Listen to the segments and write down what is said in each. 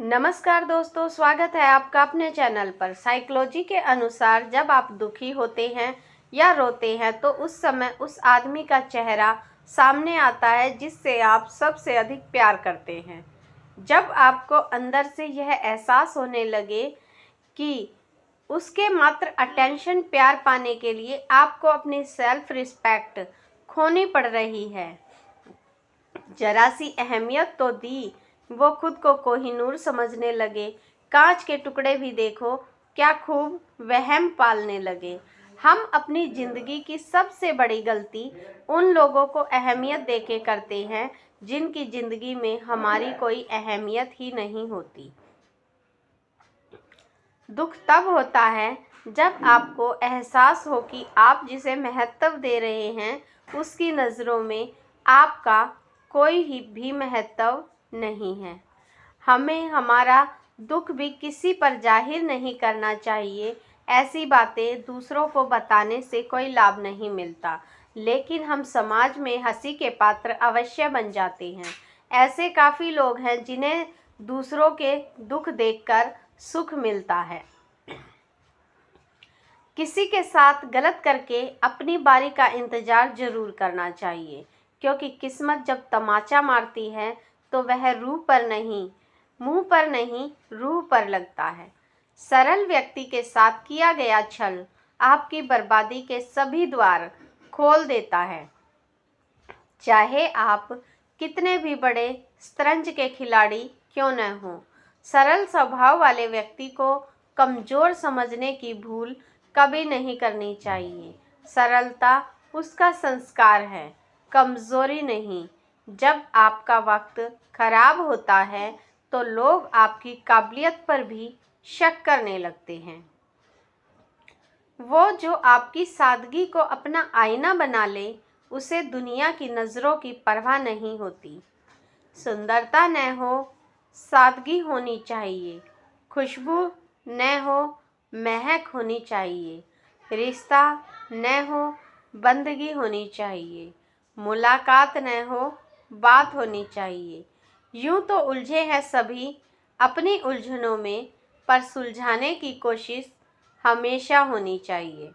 नमस्कार दोस्तों, स्वागत है आपका अपने चैनल पर। साइकोलॉजी के अनुसार जब आप दुखी होते हैं या रोते हैं तो उस समय उस आदमी का चेहरा सामने आता है जिससे आप सबसे अधिक प्यार करते हैं। जब आपको अंदर से यह एहसास होने लगे कि उसके मात्र अटेंशन प्यार पाने के लिए आपको अपनी सेल्फ रिस्पेक्ट खोनी पड़ रही है, जरा सी अहमियत तो दी, वो खुद को कोहिनूर समझने लगे। कांच के टुकड़े भी देखो क्या खूब वहम पालने लगे। हम अपनी जिंदगी की सबसे बड़ी गलती उन लोगों को अहमियत देके करते हैं जिनकी जिंदगी में हमारी कोई अहमियत ही नहीं होती। दुख तब होता है जब आपको एहसास हो कि आप जिसे महत्व दे रहे हैं उसकी नज़रों में आपका कोई भी महत्व नहीं है। हमें हमारा दुख भी किसी पर जाहिर नहीं करना चाहिए। ऐसी बातें दूसरों को बताने से कोई लाभ नहीं मिलता, लेकिन हम समाज में हंसी के पात्र अवश्य बन जाते हैं। ऐसे काफ़ी लोग हैं जिन्हें दूसरों के दुख देखकर सुख मिलता है। किसी के साथ गलत करके अपनी बारी का इंतज़ार ज़रूर करना चाहिए, क्योंकि किस्मत जब तमाचा मारती है तो वह रूह पर नहीं, मुंह पर नहीं, रूह पर लगता है। सरल व्यक्ति के साथ किया गया छल आपकी बर्बादी के सभी द्वार खोल देता है। चाहे आप कितने भी बड़े शतरंज के खिलाड़ी क्यों न हों, सरल स्वभाव वाले व्यक्ति को कमज़ोर समझने की भूल कभी नहीं करनी चाहिए। सरलता उसका संस्कार है, कमज़ोरी नहीं। जब आपका वक्त खराब होता है तो लोग आपकी काबिलियत पर भी शक करने लगते हैं। वो जो आपकी सादगी को अपना आईना बना ले, उसे दुनिया की नज़रों की परवाह नहीं होती। सुंदरता न हो, सादगी होनी चाहिए। खुशबू न हो, महक होनी चाहिए। रिश्ता न हो, बंदगी होनी चाहिए। मुलाकात न हो, बात होनी चाहिए। यूं तो उलझे हैं सभी अपनी उलझनों में, पर सुलझाने की कोशिश हमेशा होनी चाहिए।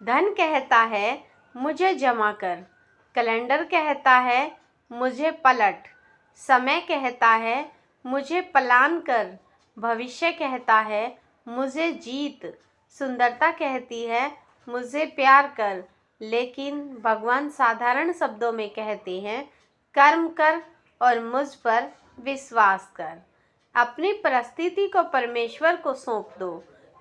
धन कहता है मुझे जमा कर, कैलेंडर कहता है मुझे पलट, समय कहता है मुझे प्लान कर, भविष्य कहता है मुझे जीत, सुंदरता कहती है मुझे प्यार कर, लेकिन भगवान साधारण शब्दों में कहते हैं कर्म कर और मुझ पर विश्वास कर। अपनी परिस्थिति को परमेश्वर को सौंप दो,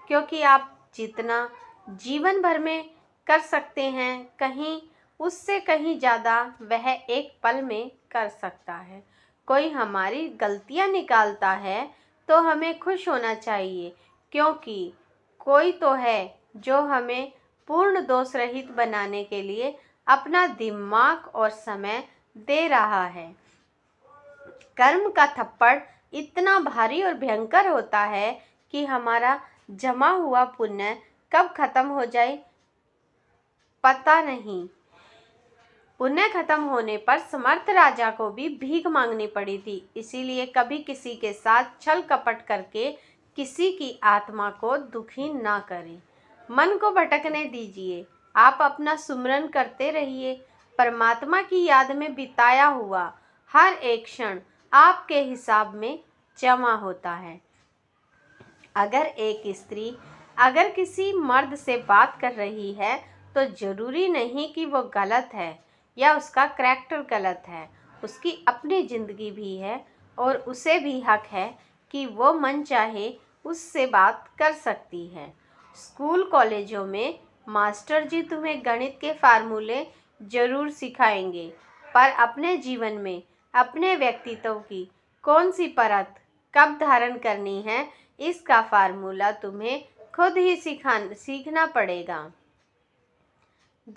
क्योंकि आप जितना जीवन भर में कर सकते हैं, कहीं उससे कहीं ज़्यादा वह एक पल में कर सकता है। कोई हमारी गलतियां निकालता है तो हमें खुश होना चाहिए, क्योंकि कोई तो है जो हमें पूर्ण दोष रहित बनाने के लिए अपना दिमाग और समय दे रहा है। कर्म का थप्पड़ इतना भारी और भयंकर होता है कि हमारा जमा हुआ पुण्य कब खत्म हो जाए पता नहीं। पुण्य खत्म होने पर समर्थ राजा को भी भीख मांगनी पड़ी थी, इसीलिए कभी किसी के साथ छल कपट करके किसी की आत्मा को दुखी ना करें। मन को भटकने दीजिए, आप अपना सुमिरन करते रहिए। परमात्मा की याद में बिताया हुआ हर एक क्षण आपके हिसाब में जमा होता है। अगर एक स्त्री अगर किसी मर्द से बात कर रही है तो ज़रूरी नहीं कि वो गलत है या उसका करैक्टर गलत है। उसकी अपनी ज़िंदगी भी है और उसे भी हक है कि वो मन चाहे उससे बात कर सकती है। स्कूल कॉलेजों में मास्टर जी तुम्हें गणित के फार्मूले ज़रूर सिखाएंगे, पर अपने जीवन में अपने व्यक्तित्व की कौन सी परत कब धारण करनी है, इसका फार्मूला तुम्हें खुद ही सीखना पड़ेगा।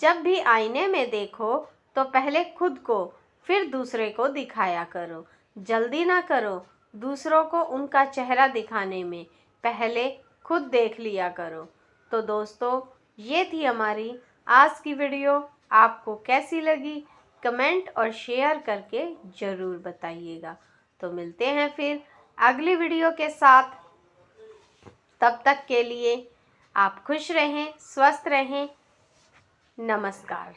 जब भी आईने में देखो तो पहले खुद को फिर दूसरे को दिखाया करो। जल्दी ना करो दूसरों को उनका चेहरा दिखाने में, पहले खुद देख लिया करो। तो दोस्तों, ये थी हमारी आज की वीडियो। आपको कैसी लगी कमेंट और शेयर करके ज़रूर बताइएगा। तो मिलते हैं फिर अगली वीडियो के साथ। तब तक के लिए आप खुश रहें, स्वस्थ रहें। नमस्कार।